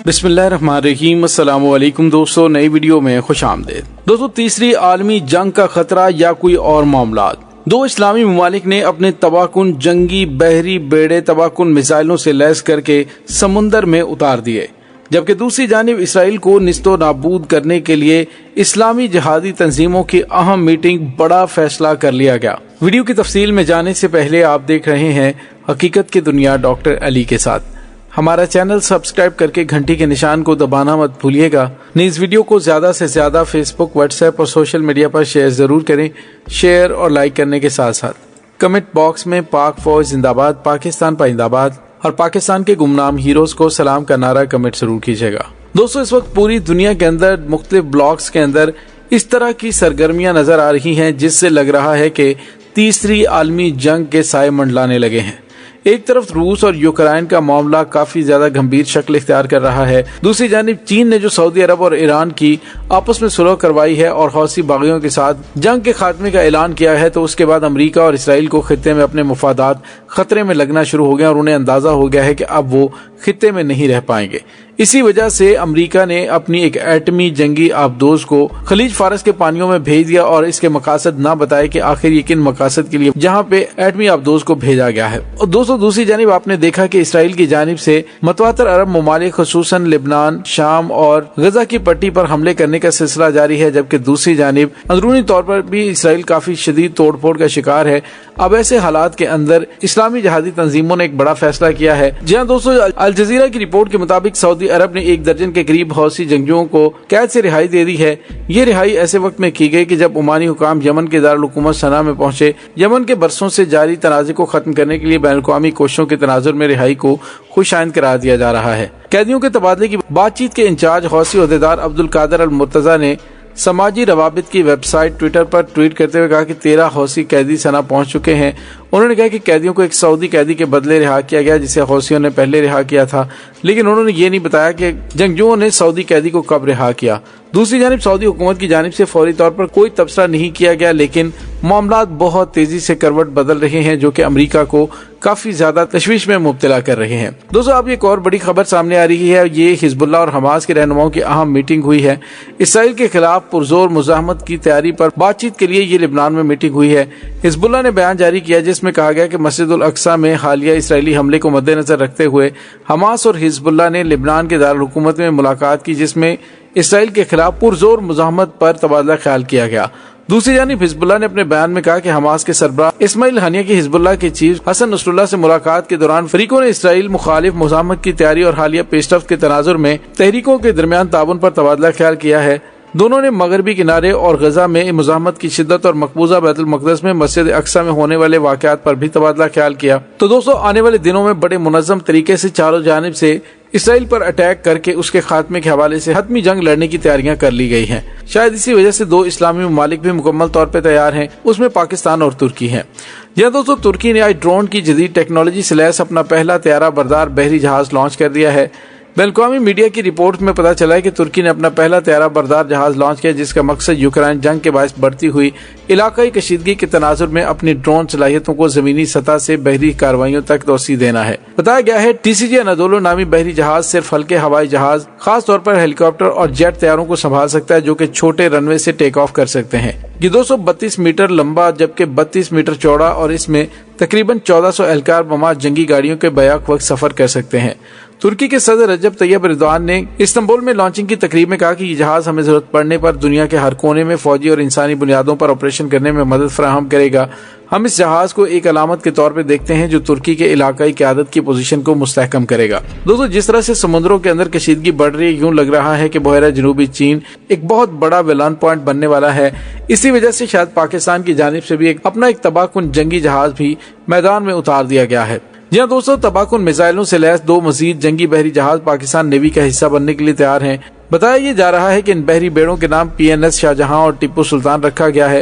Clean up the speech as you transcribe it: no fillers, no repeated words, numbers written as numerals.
بسم اللہ الرحمن الرحیم۔ السلام علیکم دوستو، نئی ویڈیو میں خوش آمدید۔ دوستو، تیسری عالمی جنگ کا خطرہ یا کوئی اور معاملات؟ دو اسلامی ممالک نے اپنے تباہ کن جنگی بحری بیڑے تباہ کن میزائلوں سے لیس کر کے سمندر میں اتار دیے، جبکہ دوسری جانب اسرائیل کو نیست و نابود کرنے کے لیے اسلامی جہادی تنظیموں کی اہم میٹنگ بڑا فیصلہ کر لیا گیا۔ ویڈیو کی تفصیل میں جانے سے پہلے آپ دیکھ رہے ہیں حقیقت کی دنیا ڈاکٹر علی کے ساتھ۔ ہمارا چینل سبسکرائب کر کے گھنٹی کے نشان کو دبانا مت بھولیے گا۔ نیز ویڈیو کو زیادہ سے زیادہ فیس بک، واٹس ایپ اور سوشل میڈیا پر شیئر ضرور کریں۔ شیئر اور لائک کرنے کے ساتھ ساتھ کمنٹ باکس میں پاک فوج زندہ باد، پاکستان پائندہ باد اور پاکستان کے گمنام ہیروز کو سلام کا نعرہ کمنٹ ضرور کیجیے گا۔ دوستو، اس وقت پوری دنیا کے اندر مختلف بلاکس کے اندر اس طرح کی سرگرمیاں نظر آ رہی ہیں جس سے لگ رہا ہے کہ تیسری عالمی جنگ کے سائے منڈلانے لگے ہیں۔ ایک طرف روس اور یوکرائن کا معاملہ کافی زیادہ گمبھیر شکل اختیار کر رہا ہے، دوسری جانب چین نے جو سعودی عرب اور ایران کی آپس میں صلح کروائی ہے اور حوثی باغیوں کے ساتھ جنگ کے خاتمے کا اعلان کیا ہے، تو اس کے بعد امریکہ اور اسرائیل کو خطے میں اپنے مفادات خطرے میں لگنا شروع ہو گئے اور انہیں اندازہ ہو گیا ہے کہ اب وہ خطے میں نہیں رہ پائیں گے۔ اسی وجہ سے امریکہ نے اپنی ایک ایٹمی جنگی آبدوز کو خلیج فارس کے پانیوں میں بھیج دیا اور اس کے مقاصد نہ بتائے کہ آخر یہ کن مقاصد کے لیے جہاں پہ ایٹمی آبدوز کو بھیجا گیا ہے۔ اور دوستو، دوسری جانب آپ نے دیکھا کہ اسرائیل کی جانب سے متواتر عرب ممالک خصوصاً لبنان، شام اور غزہ کی پٹی پر حملے کرنے کا سلسلہ جاری ہے، جبکہ دوسری جانب اندرونی طور پر بھی اسرائیل کافی شدید توڑ پھوڑ کا شکار ہے۔ اب ایسے حالات کے اندر اسلامی جہادی تنظیموں نے ایک بڑا فیصلہ کیا ہے۔ جہاں دوستو، الجزیرہ کی رپورٹ کے مطابق سعودی عرب نے 1 درجن کے قریب حوثی جنگجوؤں کو قید سے رہائی دے دی ہے۔ یہ رہائی ایسے وقت میں کی گئی کہ جب عمانی حکام یمن کے دارالحکومت صنعاء میں پہنچے۔ یمن کے برسوں سے جاری تنازع کو ختم کرنے کے لیے بین الاقوامی کوششوں کے تناظر میں رہائی کو خوش آئند قرار دیا جا رہا ہے۔ قیدیوں کے تبادلے کی بات چیت کے انچارج حوثی عہدیدار عبدالقادر المرتضیٰ نے سماجی روابط کی ویب سائٹ ٹویٹر پر ٹویٹ کرتے ہوئے کہا کہ 13 حوثی قیدی صنعاء پہنچ چکے ہیں۔ انہوں نے کہا کہ قیدیوں کو ایک سعودی قیدی کے بدلے رہا کیا گیا جسے حوثیوں نے پہلے رہا کیا تھا، لیکن انہوں نے یہ نہیں بتایا کہ جنگجوؤں نے سعودی قیدی کو کب رہا کیا۔ دوسری جانب سعودی حکومت کی جانب سے فوری طور پر کوئی تبصرہ نہیں کیا گیا، لیکن معاملات بہت تیزی سے کروٹ بدل رہے ہیں جو کہ امریکہ کو کافی زیادہ تشویش میں مبتلا کر رہے ہیں۔ دوستو، اب ایک اور بڑی خبر سامنے آ رہی ہے، یہ حزب اللہ اور حماس کے رہنماؤں کی اہم میٹنگ ہوئی ہے۔ اسرائیل کے خلاف پرزور مزاحمت کی تیاری پر بات چیت کے لیے یہ لبنان میں میٹنگ ہوئی ہے۔ حزب اللہ نے بیان جاری کیا جس میں کہا گیا کہ مسجد الاقصی میں حالیہ اسرائیلی حملے کو مد نظر رکھتے ہوئے حماس اور حزب اللہ نے لبنان کے دارالحکومت میں ملاقات کی، جس میں اسرائیل کے خلاف پرزور مزاحمت پر تبادلہ خیال کیا گیا۔ دوسری جانب حزب اللہ نے اپنے بیان میں کہا کہ حماس کے سربراہ اسماعیل ہنیہ کی حزب اللہ کے چیف حسن نصر اللہ سے ملاقات کے دوران فریقوں نے اسرائیل مخالف مزاحمت کی تیاری اور حالیہ پیش رفت کے تناظر میں تحریکوں کے درمیان تعاون پر تبادلہ خیال کیا ہے۔ دونوں نے مغربی کنارے اور غزہ میں مزاحمت کی شدت اور مقبوضہ بیت المقدس میں مسجد اقصی میں ہونے والے واقعات پر بھی تبادلہ خیال کیا۔ تو دوستو، آنے والے دنوں میں بڑے منظم طریقے سے چاروں جانب سے اسرائیل پر اٹیک کر کے اس کے خاتمے کے حوالے سے حتمی جنگ لڑنے کی تیاریاں کر لی گئی ہیں۔ شاید اسی وجہ سے 2 اسلامی ممالک بھی مکمل طور پر تیار ہیں، اس میں پاکستان اور ترکی ہیں۔ یہ دوستو، ترکی نے آج ڈرون کی جدید ٹیکنالوجی سے لیس اپنا پہلا طیارہ بردار بحری جہاز لانچ کر دیا ہے۔ بین الاقوامی میڈیا کی رپورٹ میں پتہ چلا ہے کہ ترکی نے اپنا پہلا طیارہ بردار جہاز لانچ کیا جس کا مقصد یوکرائن جنگ کے باعث بڑھتی ہوئی علاقائی کشیدگی کے تناظر میں اپنی ڈرون صلاحیتوں کو زمینی سطح سے بحری کارروائیوں تک توسیع دینا ہے۔ بتایا گیا ہے TCG انادولو نامی بحری جہاز صرف ہلکے ہوائی جہاز، خاص طور پر ہیلی کاپٹر اور جیٹ طیاروں کو سنبھال سکتا ہے جو کہ چھوٹے رن وے سے ٹیک آف کر سکتے ہیں۔ یہ 232 میٹر لمبا جبکہ 32 میٹر چوڑا اور اس میں تقریباً 1400 اہلکار بمات جنگی گاڑیوں کے بیک وقت سفر کر سکتے ہیں۔ ترکی کے صدر رجب طیب ایردوان نے استنبول میں لانچنگ کی تقریب میں کہا کہ یہ جہاز ہمیں ضرورت پڑنے پر دنیا کے ہر کونے میں فوجی اور انسانی بنیادوں پر آپریشن کرنے میں مدد فراہم کرے گا۔ ہم اس جہاز کو ایک علامت کے طور پہ دیکھتے ہیں جو ترکی کے علاقائی قیادت کی پوزیشن کو مستحکم کرے گا۔ دوستو، جس طرح سے سمندروں کے اندر کشیدگی بڑھ رہی ہے، یوں لگ رہا ہے کہ بحیرہ جنوبی چین ایک بہت بڑا ویلان پوائنٹ بننے والا ہے۔ اسی وجہ سے شاید پاکستان کی جانب سے بھی اپنا ایک تباہ کن جنگی جہاز بھی میدان میں اتار دیا گیا ہے۔ جی ہاں دوستو، تباہ کن میزائلوں سے لیس 2 مزید جنگی بحری جہاز پاکستان نیوی کا حصہ بننے کے لیے تیار ہیں۔ بتایا یہ جا رہا ہے کہ ان بحری بیڑوں کے نام PNS شاہجہاں اور ٹیپو سلطان رکھا گیا ہے۔